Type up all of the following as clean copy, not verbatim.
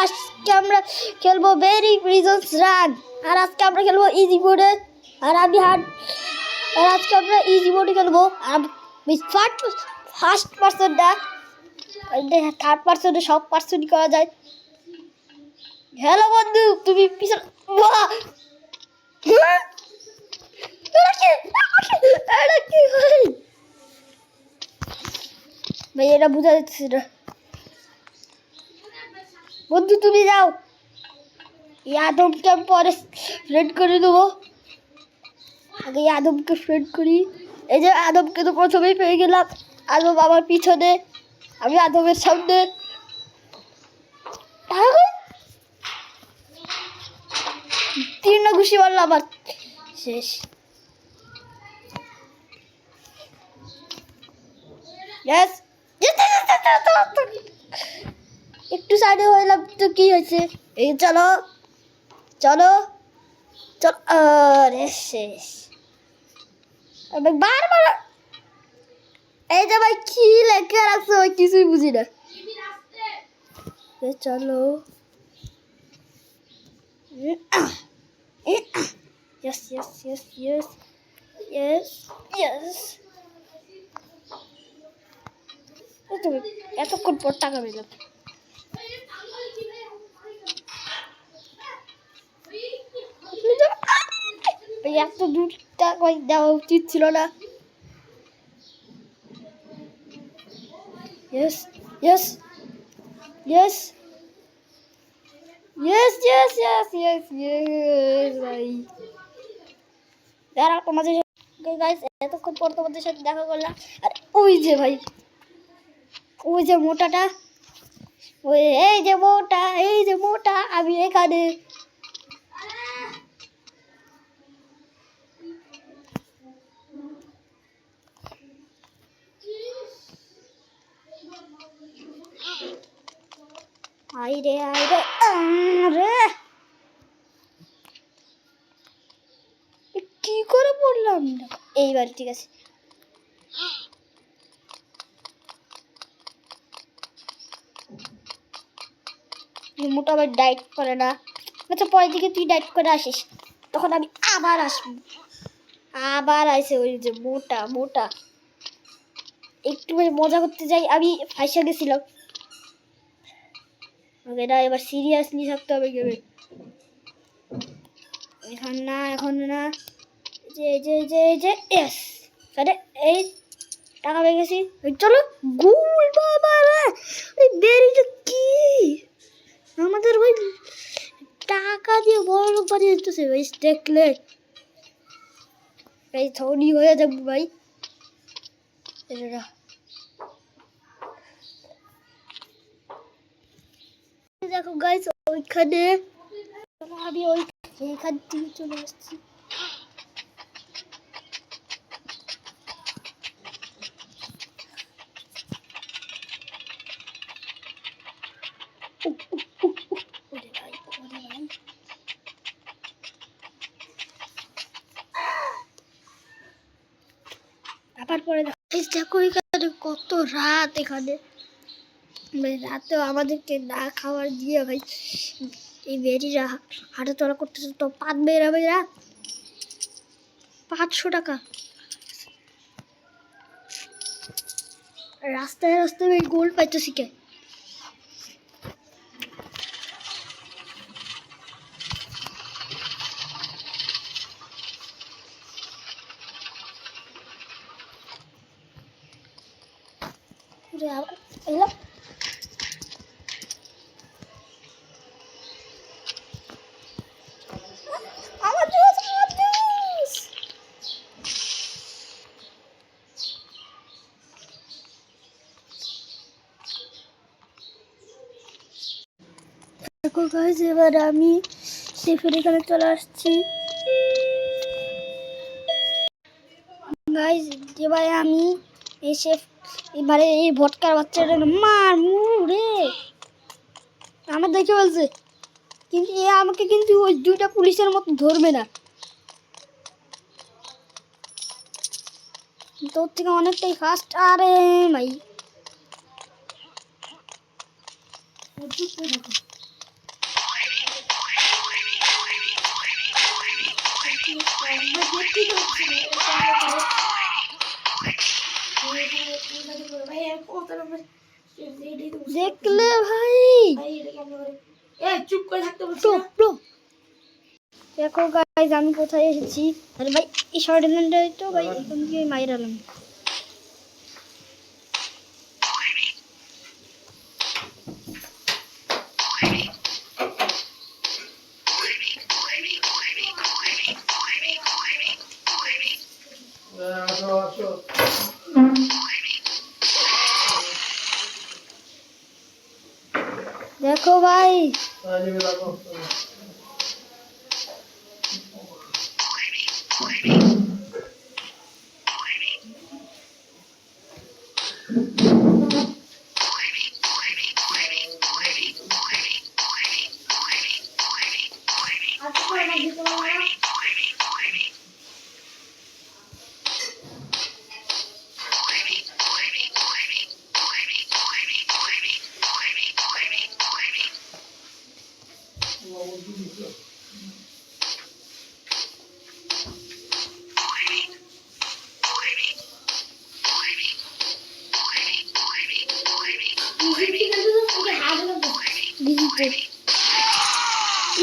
আজকে আমরা খেলবো ভেরি প্রিজনস রান। আর আজকে আমরা খেলবো ইজি মোডে। আর আমি আর আজকে আমরা ইজি মোডে খেলবো। আর ফার্স্ট পার্সন না, থার্ড পার্সনে সব পার্সনই করা যায়। হ্যালো বন্ধু, তুমি পিছনে ভাই এটা বোঝা যাচ্ছে না। বন্ধু তুমি যাও, यादवকে আমি পরে ফ্রেন্ড করে দেবো। আগে यादवকে ফ্রেন্ড করি। এই যে यादवকে তো প্রথমেই পেয়ে গেলাম। यादव আমার পিছনে, আমি यादवेর সামনে। তিন ঘুষি মারলাম, আবার শেষ। Yes. একটু সাইডে হইলাম তো কি হয়েছে? এই চলো চলো চলো, আরে শেষ। বারবার এই যে ভাই কি লেখা রাখছে ভাই কিছুই বুঝি না। চলো yes yes yes yes yes yes এতক্ষণ পর টাকা পেলাম। এত দূর টাকা দেওয়া উচিত ছিল না। yes yes yes yes yes yes yes yes ভাই দাঁড়াও, তোমাদের গাইস এতক্ষণ পর তোমাদের সাথে দেখা করলাম। আর ওই যে ভাই, ওই যে মোটাটা, ওই এই যে মোটা, এই যে মোটা, আমি এখানে। আইরে আইরে আরে কি করে পড়লাম না? এইবার ঠিক আছে। মোটা আবার ডায়েট করে না। আচ্ছা পরের দিকে তুই ডায়েট করে আসিস, তখন আমি আবার আসবো। আবার আইসে ওই যে মোটা মোটা। একটু মজা করতে যাই, আমি ফাইসা গেছিলাম। এটা এবার সিরিয়াসলি থাকতে হবে। গেমে এখন না, এখন না। যে যে যে যে এস আরে এই টাকা পেয়ে গেছি। চলো গুল বাবা রে, এই বেরিটা কি আমাদের ভাই টাকা দিয়ে বড় লোক বানিয়ে দিতেছে ভাই। দেখলে এই ধনী হয়ে যাবো ভাই। দেখো গাইস ওইখানে আমি এইখান থেকে চলে আসছি। আবার পরে দেখো এখানে কত রাত। এখানে রাতেও আমাদেরকে না খাওয়ার দিয়ে ভাই এই বেরিরা হাঁটা চলা করতেছে। তো পাত বেরাবে রাত 500 টাকা। রাস্তায় রাস্তায় ভাই গোল্ড পাইতেছি কে? এলাম দেখো গাইস, এবার আমি সেফের এখানে চলে আসছি। গাইস এবারে আমি এই শেফ, এবারে এই ভটকার বাচ্চাটা মার মুড়ে আমার দেখে বলছে, কিন্তু এ আমাকে কিন্তু ওই দুইটা পুলিশের মতো ধরবে না। তোর থেকে অনেকটাই ফাস্ট। আরে ভাই দেখলে ভাই চুপ করে থাকতে বলছি টো না? টো দেখো গাইজ আমি কোথায় এসেছি আরে ভাই এই শর্ট ল্যান্ডে তো ভাই এখান থেকে মাইর আলাম দেখো ভাই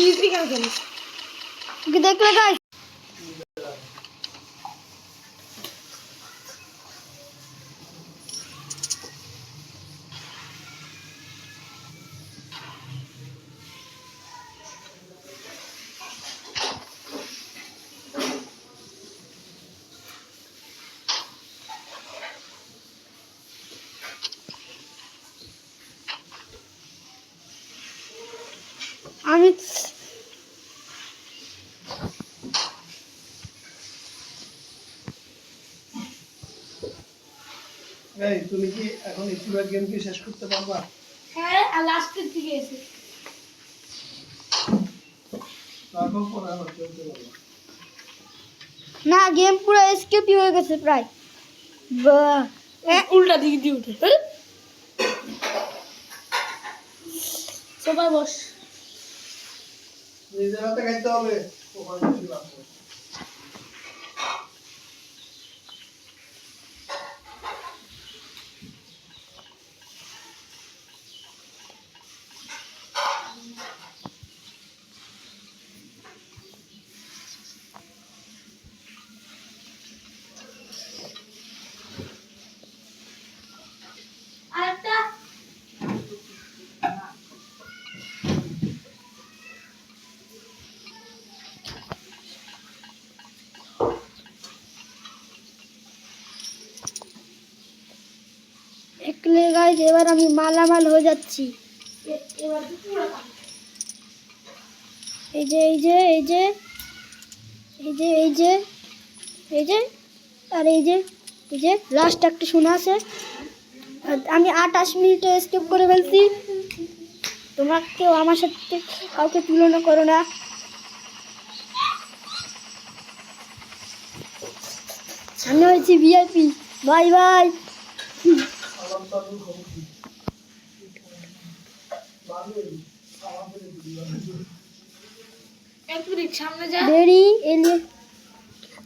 ইজি কেন খেলিস? দেখলে গাইজ আমি এই তুমি কি এখন ইতিবার গেম কি শেষ করতে পারবা? হ্যাঁ, আর লাস্টের দিকে এসে তারপর পরে আবার চলতে পারবা। না গেম পুরো এসকেপই হয়ে গেছে প্রায় বাহ উল্টা দিকে দিয়ে উঠে সবাই বস। নিজের হাতে খাইতে হবে, ওখানে বেশি লাভ হবে। আরেকটা দেখলে গাইজ এবার আমি মালামাল হয়ে যাচ্ছি এবার পুরো এই যে এই যে এই যে এই যে এই যে এই যে আর এই যে লাস্ট একটা শোনা আছে আর আমি 28 মিনিটে স্কিপ করে ফেলছি তোমরা কেউ আমার সাথে কাউকে তুলনা করো না আমি হয়েছি ভিআইপি বাই বাই সালাম তালুর খবর কি? ভালোই, সালাম করে দিবি। এক মিনিট সামনে যা, দেরি এলিয়ে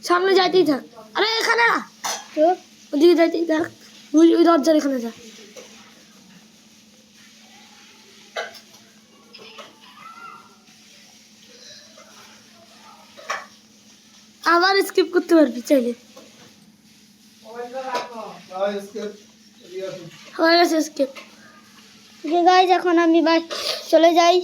সামনে যাইতেই থাক। আরে এখানে না, তো ওদিকে যাইতেই থাক, ওই দরজার এখানে যা। আবার স্কিপ করতে পারবি চাইলে। আর escape, রিয়া হয়ে গেছে স্কিপ। গাইজ এখন আমি চলে যাই